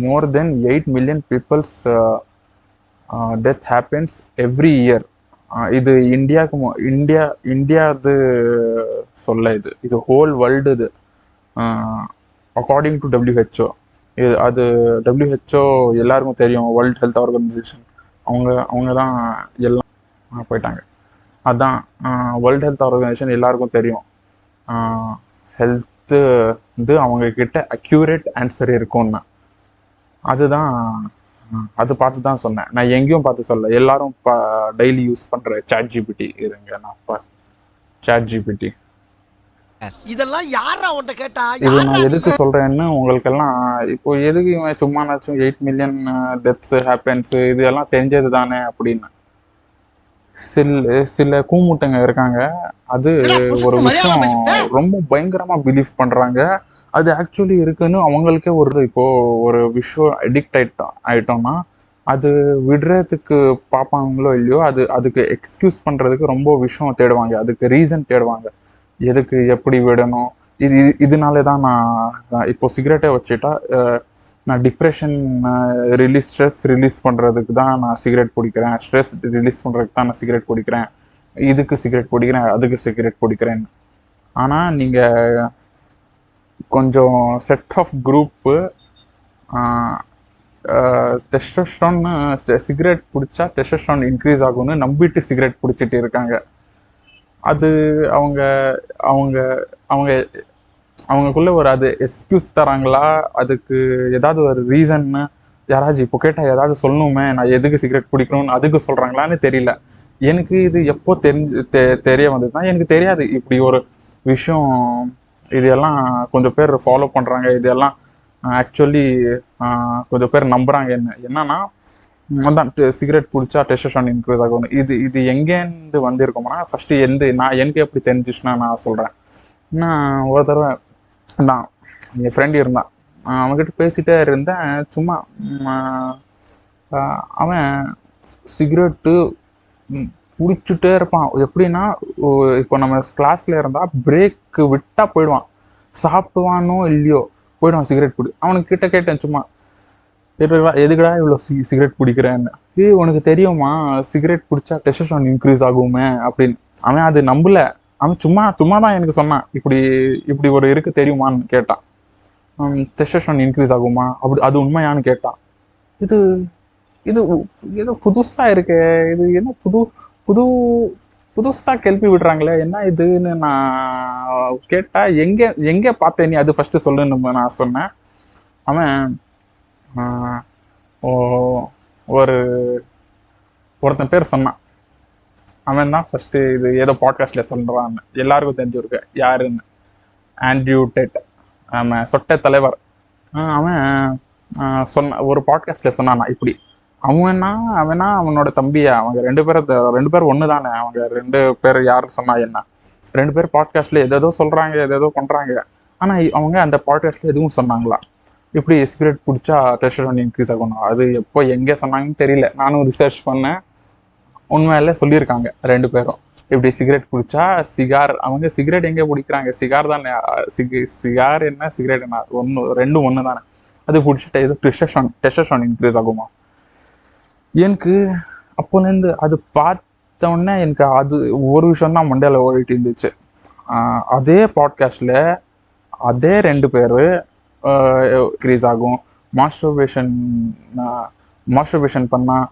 more than 8 million people's death happens every year. இது இந்தியாவுக்கு India அது சொல்ல, இது ஹோல் வேர்ல்டு. இது அக்கார்டிங் டு WHO. இது அது WHO எல்லாருக்கும் தெரியும், வேர்ல்ட் ஹெல்த் ஆர்கனைசேஷன். அவங்க தான் எல்லாம் போயிட்டாங்க. அதான் வேர்ல்ட் ஹெல்த் ஆர்கனைசேஷன் எல்லாருக்கும் தெரியும். ஹெல்த்து வந்து அவங்க கிட்ட அக்யூரேட் ஆன்சர் இருக்கும்னு. அதுதான் அது பார்த்து தான் சொன்னேன். நான் எங்கேயும் பார்த்து சொல்ல, எல்லாரும் டெய்லி யூஸ் பண்ற ChatGPT. இருங்க நான் ChatGPT இதெல்லாம் யாரா உன்கிட்ட கேட்டா? இது நான் எதுக்கு சொல்றேன்னு உங்களுக்கெல்லாம் இப்போ எதுக்கு இவன் சும்மானாச்சும் 8 மில்லியன் டெத்ஸ் ஹேப்பன்ஸ் இது எல்லாம் தெரிஞ்சது தானே அப்படின்னு சில கூமுட்டைங்க இருக்காங்க. அது ஒரு விஷயம் ரொம்ப பயங்கரமா பிலீவ் பண்றாங்க. அது ஆக்சுவலி இருக்குன்னு அவங்களுக்கே இப்போ ஒரு விஷயம் அடிக்ட் ஆயிட்டோம்னா அது விடுறதுக்கு பார்ப்பாங்களோ இல்லையோ, அதுக்கு எக்ஸ்கியூஸ் பண்றதுக்கு ரொம்ப விஷயம் தேடுவாங்க, அதுக்கு ரீசன் தேடுவாங்க, எதுக்கு எப்படி விடணும். இதனாலே தான் நான் இப்போ சிகரெட்டை வச்சுட்டா நான் டிப்ரெஷன் ஸ்ட்ரெஸ் ரிலீஸ் பண்ணுறதுக்கு தான் நான் சிகரெட் பிடிக்கிறேன், ஸ்ட்ரெஸ் ரிலீஸ் பண்ணுறதுக்கு தான் நான் சிகரெட் பிடிக்கிறேன், இதுக்கு சிகரெட் பிடிக்கிறேன், அதுக்கு சிகரெட் பிடிக்கிறேன்னு. ஆனால் நீங்கள் கொஞ்சம் set of group testosterone cigarette பிடிச்சா டெஸ்டோஸ்டெரான் இன்க்ரீஸ் ஆகும்னு நம்பிட்டு சிகரெட் பிடிச்சிட்டு இருக்காங்க. அது அவங்க அவங்க அவங்க அவங்களுக்குள்ள ஒரு அது எக்ஸ்கியூஸ் தராங்களா, அதுக்கு ஏதாவது ஒரு ரீசன்னு யாராச்சும் இப்போ கேட்டால் ஏதாவது சொல்லணுமே, நான் எதுக்கு சிகரெட் பிடிக்கணும்னு அதுக்கு சொல்கிறாங்களான்னு தெரியல. எனக்கு இது எப்போ தெரிய வந்ததுன்னா, எனக்கு தெரியாது இப்படி ஒரு விஷயம். இதெல்லாம் கொஞ்சம் பேர் ஃபாலோ பண்ணுறாங்க, இதெல்லாம் ஆக்சுவலி கொஞ்சம் பேர் நம்புகிறாங்க. என்னன்னா அதான் சிகரெட் பிடிச்சா டெஸ்டோஸ்டெரான் இன்க்ரீஸ் ஆகும். இது எங்கேருந்து வந்திருக்கோம்னா, ஃபர்ஸ்ட் எனக்கு எப்படி தெரிஞ்சிச்சுன்னா நான் சொல்கிறேன். நான் ஒரு தடவை தான் என் ஃப்ரெண்ட் இருந்தான், அவன்கிட்ட பேசிகிட்டே இருந்தேன். சும்மா அவன் சிகரெட்டு பிடிச்சிட்டே இருப்பான். எப்படின்னா, இப்போ நம்ம கிளாஸில் இருந்தால் பிரேக்கு விட்டால் போயிடுவான், சாப்பிடுவானோ இல்லையோ போயிடுவான் சிகரெட் பிடி. அவனுக்கிட்ட கேட்டேன் சும்மா, எதுக்கடா இவ்வளோ சிகரெட் பிடிக்கிறேன்னு. உனக்கு தெரியுமா சிகரெட் பிடிச்சா டெஸ்டோஸ்டெரான் இன்க்ரீஸ் ஆகுமே அப்படின்னு. அவன் அது நம்பல. அவன் சும்மா தான் எனக்கு சொன்னான், இப்படி ஒரு இருக்கு தெரியுமான்னு கேட்டான். டெஸ்டோஸ்டெரான் இன்க்ரீஸ் ஆகுமா அப்படி, அது உண்மையானு கேட்டான். இது இது ஏதோ புதுசா இருக்கு, இது என்ன புதுசா கேள்வி விடுறாங்களே, என்ன இதுன்னு நான் கேட்டா, எங்க பார்த்தேன் நீ அது ஃபர்ஸ்ட் சொல்லுன்னு நான் சொன்னேன். அவன் ஒருத்தன் பேர் சொன்னான். அவன் தான் ஃபர்ஸ்ட் இது ஏதோ பாட்காஸ்ட்ல சொல்றான்னு எல்லாருக்கும் தெரிஞ்சிருக்கு யாருன்னு. ஆண்ட்ரியூ டேட், அவன் சொட்ட தலைவர். அவன் சொன்ன ஒரு பாட்காஸ்ட்ல சொன்னானா இப்படி. அவனா அவனோட தம்பியா, அவங்க ரெண்டு பேரும் ஒன்று தானே. அவங்க 2 பேர் யார் சொன்னா என்ன, 2 பேர் பாட்காஸ்ட்ல எதோ சொல்றாங்க, எதோ பண்றாங்க. ஆனா அவங்க அந்த பாட்காஸ்ட்ல எதுவும் சொன்னாங்களா, இப்படி சிகரெட் பிடிச்சா டெஸ்டோஸ்டெரான் இன்க்ரீஸ் ஆகணும். அது எப்போ எங்கே சொன்னாங்கன்னு தெரியல. நானும் ரிசர்ச் பண்ணேன், உண்மையில சொல்லியிருக்காங்க 2 பேரும். இப்படி சிகரெட் பிடிச்சா அவங்க சிகரெட் எங்கே பிடிக்கிறாங்க, சிகார் தானே. சிகார் என்ன சிகரெட் என்ன, ரெண்டும் ஒன்று தானே. அது பிடிச்சிட்டு ஏதோ டெஸ்டோஸ்டெரான் இன்க்ரீஸ் ஆகுமா. எனக்கு அப்போலேருந்து அது பார்த்த உடனே எனக்கு அது ஒரு விஷயம் தான் மண்டையில் ஓடிட்டு இருந்துச்சு. அதே பாட்காஸ்ட்ல அதே 2 பேர் இன்க்ரீஸ் ஆகும், மாஸ்டர்பேஷன் பண்ணால்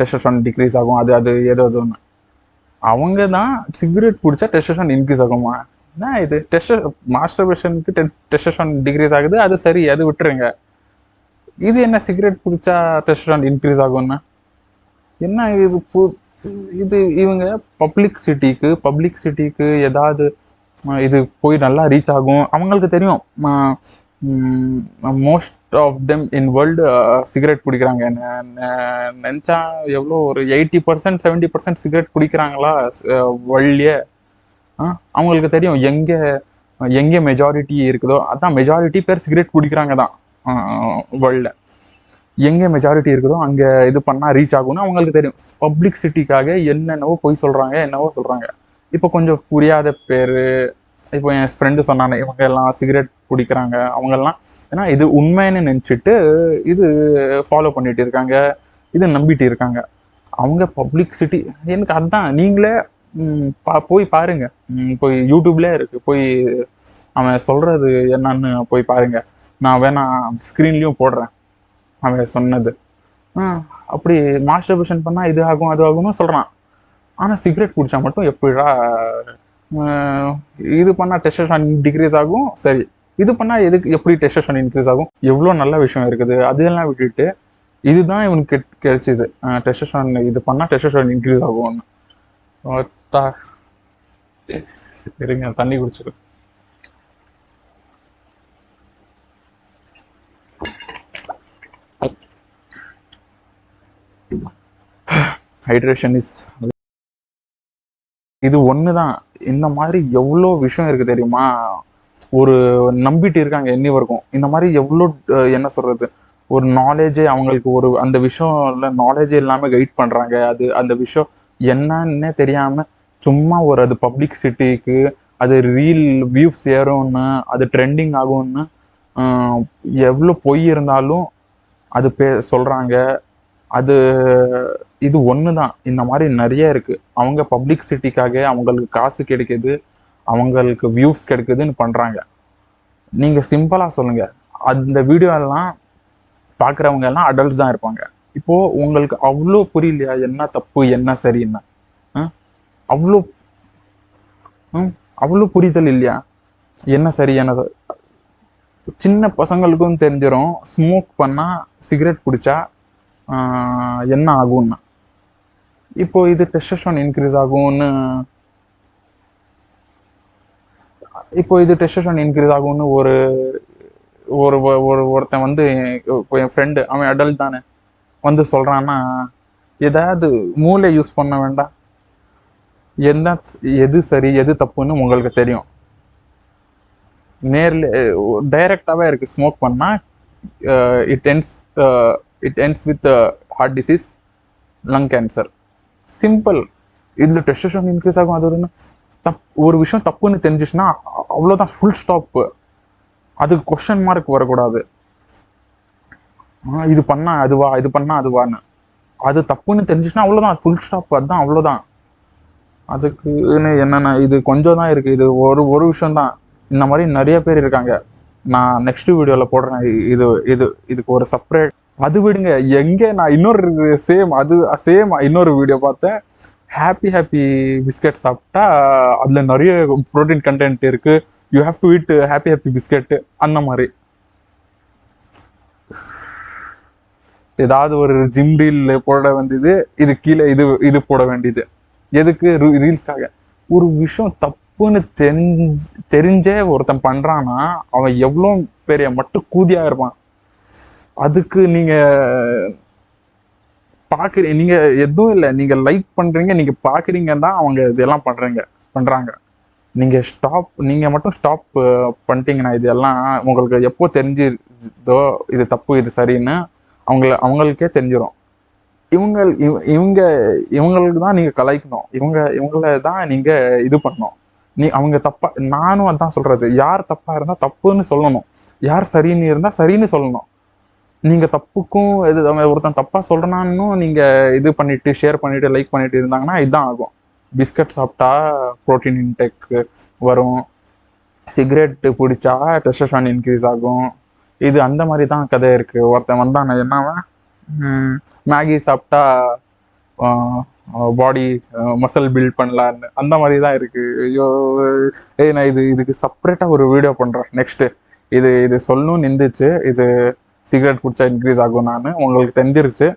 டெஸ்டோஸ்டெரான் டிக்ரீஸ் ஆகும், அது ஏதோன்னு. அவங்க தான் சிகரெட் பிடிச்சா டெஸ்டோஸ்டெரான் இன்க்ரீஸ் ஆகுமா. என்ன இது, மாஸ்டர்பேஷனுக்கு டெஸ்டோஸ்டெரான் டிக்ரீஸ் ஆகுது, அது சரி, அது விட்டுருங்க. இது என்ன சிகரெட் பிடிச்சா டெஸ்டோஸ்டெரான் இன்க்ரீஸ் ஆகும்னா என்ன இது இவங்க பப்ளிக் சிட்டிக்கு ஏதாவது இது போய் நல்லா ரீச் ஆகும். அவங்களுக்கு தெரியும் most of them in world cigarette பிடிக்கிறாங்க. நினச்சா எவ்வளோ ஒரு 80% 70% சிகரெட் பிடிக்கிறாங்களா வேர்ல்ட்லேயே. அவங்களுக்கு தெரியும் எங்கே மெஜாரிட்டி இருக்குதோ, அதான் மெஜாரிட்டி பேர் சிகரெட் பிடிக்கிறாங்க தான் வேர்ல்டில். எங்கே மெஜாரிட்டி இருக்குதோ அங்கே இது பண்ணால் ரீச் ஆகும்னு அவங்களுக்கு தெரியும். பப்ளிக் சிட்டிக்காக என்னென்னவோ சொல்கிறாங்க. இப்போ கொஞ்சம் புரியாத பேர் இப்போ என் ஃப்ரெண்டு சொன்னானே இவங்க எல்லாம் சிகரெட் பிடிக்கிறாங்க அவங்கெல்லாம், ஏன்னா இது உண்மைன்னு நினச்சிட்டு இது ஃபாலோ பண்ணிட்டு இருக்காங்க, இது நம்பிட்டு இருக்காங்க. அவங்க பப்ளிக்சிட்டி எனக்கு அதான். நீங்களே போய் பாருங்க, போய் யூடியூப்லேயே இருக்கு, போய் அவன் சொல்றது என்னன்னு போய் பாருங்க. நான் வேணா ஸ்க்ரீன்லேயும் போடுறேன் அவன் சொன்னது. அப்படி மாஸ்டர்பேஷன் பண்ணால் இது ஆகும் அது ஆகும்னு சொல்கிறான். ஆனால் சிகரெட் குடித்தா மட்டும் எப்படிடா இது பண்ணால் டெஸ்டோஸ்டெரான் டிக்ரீஸ் ஆகும், சரி இது பண்ணால் எதுக்கு எப்படி டெஸ்டோஸ்டெரான் இன்க்ரீஸ் ஆகும்? எவ்வளோ நல்ல விஷயம் இருக்குது, அதெல்லாம் விட்டுட்டு இதுதான் இவனுக்கு கிடைச்சிது, டெஸ்டோஸ்டெரான் இது பண்ணால் டெஸ்டோஸ்டெரான் இன்க்ரீஸ் ஆகும்னு. இருங்க தண்ணி குடிச்சிரு. ஹைட்ரேஷன் இஸ் இது ஒன்று தான். இந்த மாதிரி எவ்வளோ விஷயம் இருக்குது தெரியுமா? ஒரு நம்பிட்டு இருக்காங்க இன்னி வரைக்கும். இந்த மாதிரி எவ்வளோ என்ன சொல்கிறது, ஒரு நாலேஜே அவங்களுக்கு ஒரு அந்த விஷயம்ல நாலேஜே இல்லாமல் கைட் பண்ணுறாங்க. அது அந்த விஷயம் என்னன்னே தெரியாமல் சும்மா ஒரு அது பப்ளிக்சிட்டிக்கு அது ரீல் வியூஸ் ஏறும்னு அது ட்ரெண்டிங் ஆகும்னு எவ்வளோ பொய் இருந்தாலும் அது சொல்கிறாங்க. அது இது ஒன்று தான். இந்த மாதிரி நிறைய இருக்குது. அவங்க பப்ளிக்சிட்டிக்காக அவங்களுக்கு காசு கிடைக்குது, அவங்களுக்கு வியூஸ் கிடைக்குதுன்னு பண்ணுறாங்க. நீங்கள் சிம்பிளாக சொல்லுங்கள், அந்த வீடியோலாம் பார்க்குறவங்க எல்லாம் அடல்ட்ஸ் தான் இருப்பாங்க. இப்போது உங்களுக்கு அவ்வளோ புரியலையா என்ன தப்பு என்ன சரின்னு? அவ்வளோ அவ்வளோ புரிதல் இல்லையா என்ன சரி என்னது? சின்ன பசங்களுக்கும் தெரிஞ்சிடும் ஸ்மோக் பண்ணால் சிகரெட் பிடிச்சா என்ன ஆகும்னா. இப்போ இது டெஸ்டோஸ்டெரான் இன்க்ரீஸ் ஆகும்னு ஒரு ஒரு ஒருத்தன் வந்து இப்போ என் ஃப்ரெண்டு அவன் அடல்ட் தானே வந்து சொல்கிறான்னா, ஏதாவது மூளை யூஸ் பண்ண வேண்டாம்? எது சரி எது தப்புன்னு உங்களுக்கு தெரியும். நேரில் டைரக்டாகவே இருக்குது. ஸ்மோக் பண்ணால் it ends with heart disease, lung cancer. Simple. இதில் டெஸ்டோஸ்டெரான் இன்க்ரீஸ் ஆகும் அது ஒரு விஷயம் தப்புன்னு தெரிஞ்சிச்சுன்னா அவ்வளோதான், ஃபுல் ஸ்டாப்பு. அதுக்கு கொஸ்டின் மார்க் வரக்கூடாது. இது பண்ணால் அதுவா இது பண்ணால் அதுவான்னு. அது தப்புன்னு தெரிஞ்சிச்சுன்னா அவ்வளோதான், ஃபுல் ஸ்டாப். அதுதான் அவ்வளோதான். அதுக்குன்னு என்னென்ன இது கொஞ்சம் தான் இருக்குது. இது ஒரு விஷயந்தான். இந்த மாதிரி நிறைய பேர் இருக்காங்க. நான் நெக்ஸ்ட் வீடியோவில் போடுறேன். இதுக்கு ஒரு செப்பரேட். அது விடுங்க, எங்கே நான் இன்னொரு சேம் இன்னொரு வீடியோ பார்த்தேன். ஹாப்பி பிஸ்கட் சாப்பிட்டா அதில் நிறைய ப்ரோட்டீன் கண்டென்ட் இருக்குது, you have to eat happy biscuit. அந்த மாதிரி ஏதாவது ஒரு ஜிம் ரீல் போட வேண்டியது, இது கீழே இது போட வேண்டியது. எதுக்கு? ரீல்ஸ்க்காக. ஒரு விஷயம் தப்புன்னு தெரிஞ்சே ஒருத்தன் பண்ணுறான்னா அவன் எவ்வளோ பெரிய மட்டும் கூதியாக இருப்பான். அதுக்கு நீங்கள் பார்க்குறீங்க, நீங்கள் எதுவும் இல்லை, நீங்கள் லைக் பண்ணுறீங்க, நீங்கள் பார்க்குறீங்க தான் அவங்க இதெல்லாம் பண்ணுறாங்க. நீங்கள் மட்டும் ஸ்டாப் பண்ணிட்டீங்கன்னா இதெல்லாம் உங்களுக்கு எப்போ தெரிஞ்சிதோ இது தப்பு இது சரின்னு அவங்களுக்கே தெரிஞ்சிடும். இவங்களுக்கு தான் நீங்கள் கலாய்க்கணும், இவங்கள தான் நீங்கள் இது பண்ணணும். அவங்க தப்பா, நானும் அதான் சொல்கிறது, யார் தப்பாக இருந்தால் தப்புன்னு சொல்லணும், யார் சரின்னு இருந்தால் சரின்னு சொல்லணும். நீங்கள் தப்புக்கும் ஒருத்தன் தப்பாக சொல்கிறான்னு நீங்கள் இது பண்ணிவிட்டு ஷேர் பண்ணிவிட்டு லைக் பண்ணிவிட்டு இருந்தாங்கன்னா இதுதான் ஆகும். பிஸ்கட் சாப்பிட்டா ப்ரோட்டீன் இன்டேக் வரும், சிகரெட்டு பிடிச்சா டெஸ்டோஸ்டெரான் இன்க்ரீஸ் ஆகும். இது அந்த மாதிரி தான் கதை இருக்குது. ஒருத்தன் வந்தான், என்னவன் மேகி சாப்பிட்டா பாடி மசில் பில்ட் பண்ணலான்னு, அந்த மாதிரி தான் இருக்குது. ஐயோ நான் இதுக்கு செப்பரேட்டாக ஒரு வீடியோ பண்ணுறேன் நெக்ஸ்ட்டு. இது சொல்லணும்னு இருந்துச்சு. இது சிகரெட் குடிச்சா இன்க்ரீஸ் ஆகும் நான் உங்களுக்கு தெரிஞ்சிருச்சு.